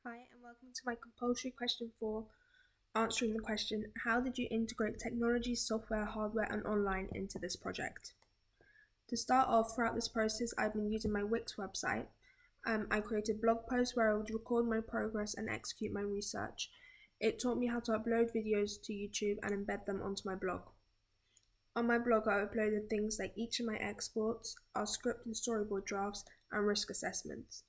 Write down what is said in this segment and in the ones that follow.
Hi, and welcome to my compulsory question 4, answering the question, how did you integrate technology, software, hardware, and online into this project? To start off, throughout this process, I've been using my Wix website. I created blog posts where I would record my progress and execute my research. It taught me how to upload videos to YouTube and embed them onto my blog. On my blog, I uploaded things like each of my exports, our script and storyboard drafts, and risk assessments.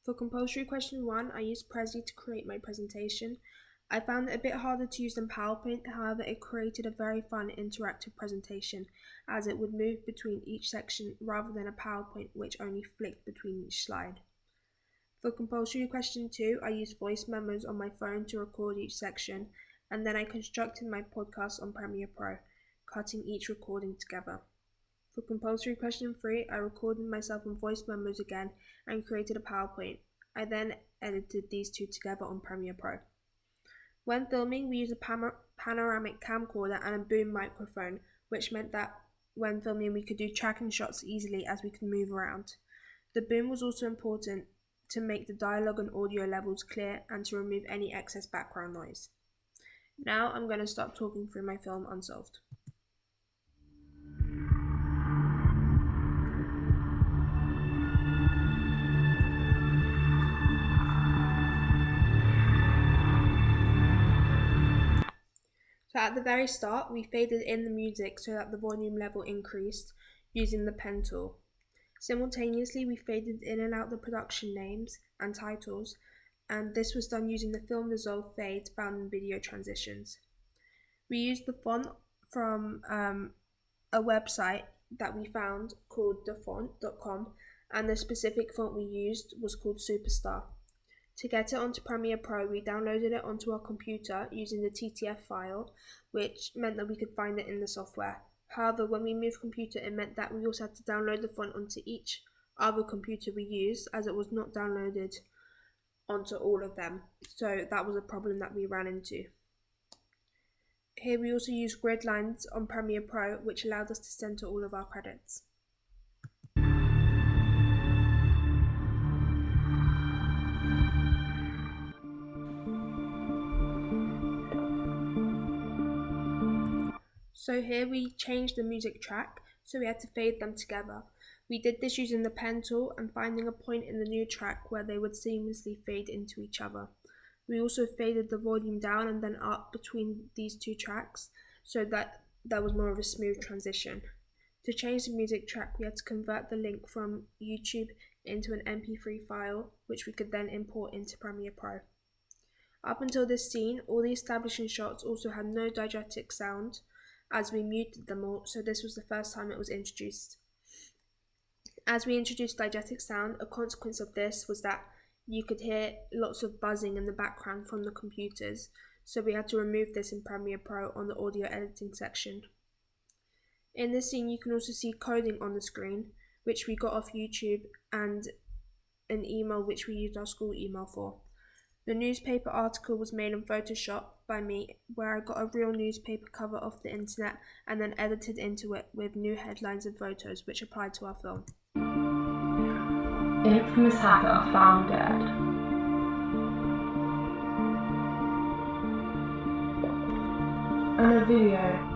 For compulsory question 1, I used Prezi to create my presentation. I found it a bit harder to use than PowerPoint, however it created a very fun interactive presentation as it would move between each section rather than a PowerPoint which only flicked between each slide. For compulsory question 2, I used voice memos on my phone to record each section, and then I constructed my podcast on Premiere Pro, cutting each recording together. For compulsory question 3, I recorded myself on voice memos again and created a PowerPoint. I then edited these two together on Premiere Pro. When filming, we used a panoramic camcorder and a boom microphone, which meant that when filming we could do tracking shots easily as we could move around. The boom was also important to make the dialogue and audio levels clear and to remove any excess background noise. Now I'm going to start talking through my film Unsolved. So at the very start, we faded in the music so that the volume level increased using the pen tool. Simultaneously, we faded in and out the production names and titles, and this was done using the film dissolve fade found in video transitions. We used the font from a website that we found called thefont.com, and the specific font we used was called Superstar. To get it onto Premiere Pro, we downloaded it onto our computer using the TTF file, which meant that we could find it in the software. However, when we moved computer, it meant that we also had to download the font onto each other computer we used, as it was not downloaded onto all of them. So that was a problem that we ran into. Here we also use grid lines on Premiere Pro, which allowed us to center all of our credits. So here we changed the music track, so we had to fade them together. We did this using the pen tool and finding a point in the new track where they would seamlessly fade into each other. We also faded the volume down and then up between these two tracks so that there was more of a smooth transition. To change the music track, we had to convert the link from YouTube into an MP3 file, which we could then import into Premiere Pro. Up until this scene, all the establishing shots also had no diegetic sound, as we muted them all, so this was the first time it was introduced. As we introduced diegetic sound, a consequence of this was that you could hear lots of buzzing in the background from the computers, so we had to remove this in Premiere Pro on the audio editing section. In this scene, you can also see coding on the screen, which we got off YouTube, and an email which we used our school email for. The newspaper article was made in Photoshop by me, where I got a real newspaper cover off the internet and then edited into it with new headlines and photos which applied to our film. Infamous hacker found dead. And a video.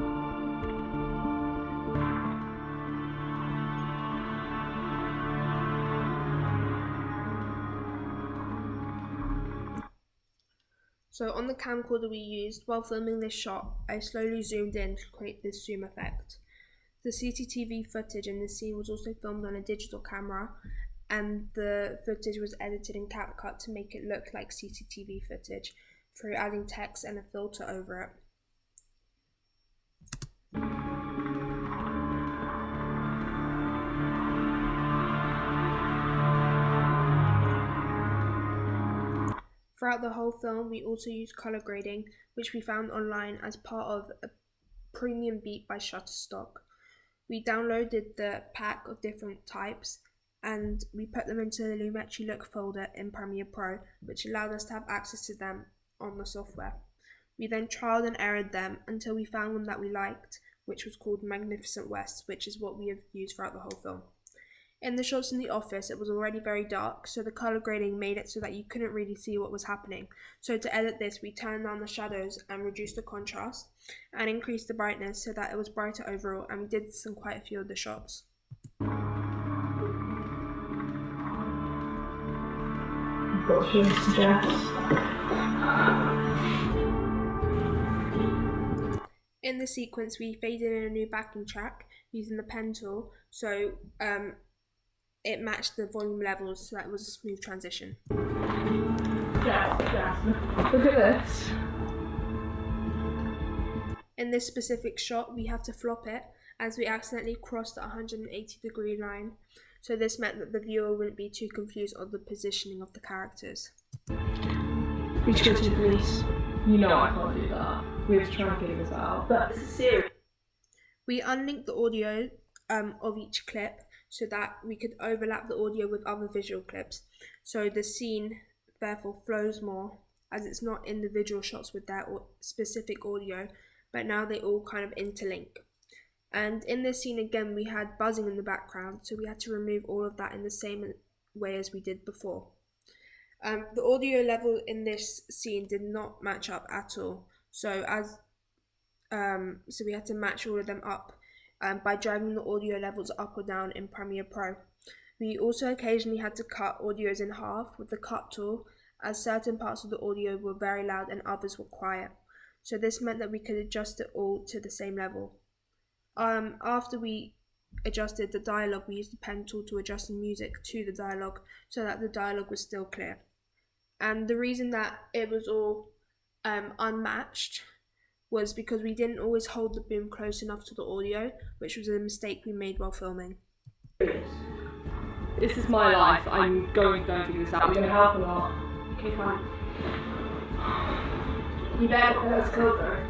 So on the camcorder we used while filming this shot, I slowly zoomed in to create this zoom effect. The CCTV footage in this scene was also filmed on a digital camera, and the footage was edited in CapCut to make it look like CCTV footage through adding text and a filter over it. Throughout the whole film, we also used color grading, which we found online as part of a premium beat by Shutterstock. We downloaded the pack of different types and we put them into the Lumetri Look folder in Premiere Pro, which allowed us to have access to them on the software. We then trialed and errored them until we found one that we liked, which was called Magnificent West, which is what we have used throughout the whole film. In the shots in the office, it was already very dark, so the colour grading made it so that you couldn't really see what was happening. So to edit this, we turned down the shadows and reduced the contrast, and increased the brightness so that it was brighter overall, and we did this in quite a few of the shots. What should we suggest? In the sequence, we faded in a new backing track using the pen tool, so it matched the volume levels, so that was a smooth transition. Yes. Look at this. In this specific shot, we had to flop it as we accidentally crossed the 180-degree line, so this meant that the viewer wouldn't be too confused on the positioning of the characters. We should go to the police. You know I can't do that. We have to try and figure this out. But this is serious. We unlinked the audio of each clip so that we could overlap the audio with other visual clips, so the scene therefore flows more, as it's not individual shots with their specific audio, but now they all kind of interlink. And in this scene again, we had buzzing in the background, so we had to remove all of that in the same way as we did before. The audio level in this scene did not match up at all, so we had to match all of them up by dragging the audio levels up or down in Premiere Pro. We also occasionally had to cut audios in half with the cut tool, as certain parts of the audio were very loud and others were quiet. So this meant that we could adjust it all to the same level. After we adjusted the dialogue, we used the pen tool to adjust the music to the dialogue so that the dialogue was still clear. And the reason that it was all unmatched was because we didn't always hold the boom close enough to the audio, which was a mistake we made while filming. This is my life. I'm going to go and figure this out. We're going to help a lot. Okay, fine. You better put those closer.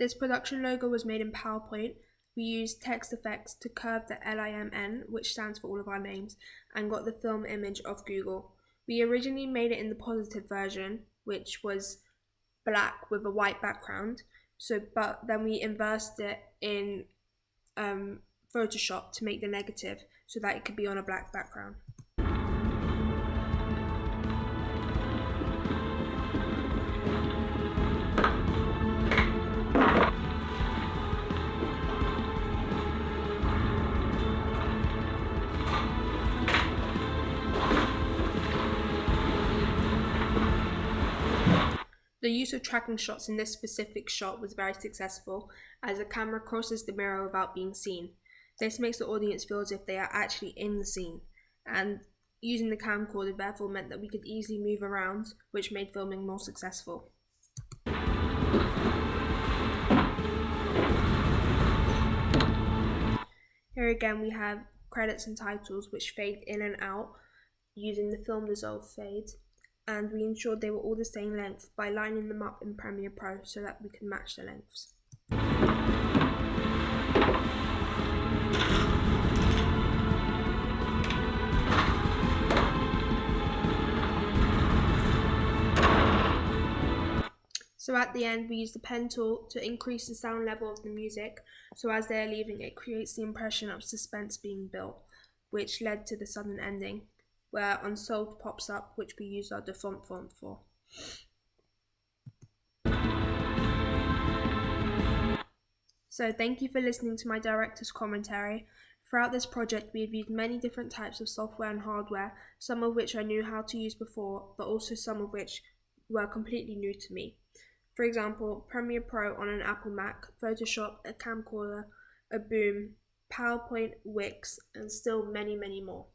This production logo was made in PowerPoint. We used text effects to curve the LIMN, which stands for all of our names, and got the film image of Google. We originally made it in the positive version, which was black with a white background. But then we inversed it in Photoshop to make the negative so that it could be on a black background. The use of tracking shots in this specific shot was very successful, as the camera crosses the mirror without being seen. This makes the audience feel as if they are actually in the scene, and using the camcorder therefore meant that we could easily move around, which made filming more successful. Here again we have credits and titles which fade in and out using the film dissolve fade, and we ensured they were all the same length by lining them up in Premiere Pro so that we could match the lengths. So at the end, we used the pen tool to increase the sound level of the music, so as they are leaving, it creates the impression of suspense being built, which led to the sudden ending, where Unsolved pops up, which we used our default font for. So thank you for listening to my director's commentary. Throughout this project, we have used many different types of software and hardware, some of which I knew how to use before, but also some of which were completely new to me. For example, Premiere Pro on an Apple Mac, Photoshop, a camcorder, a boom, PowerPoint, Wix, and still many, many more.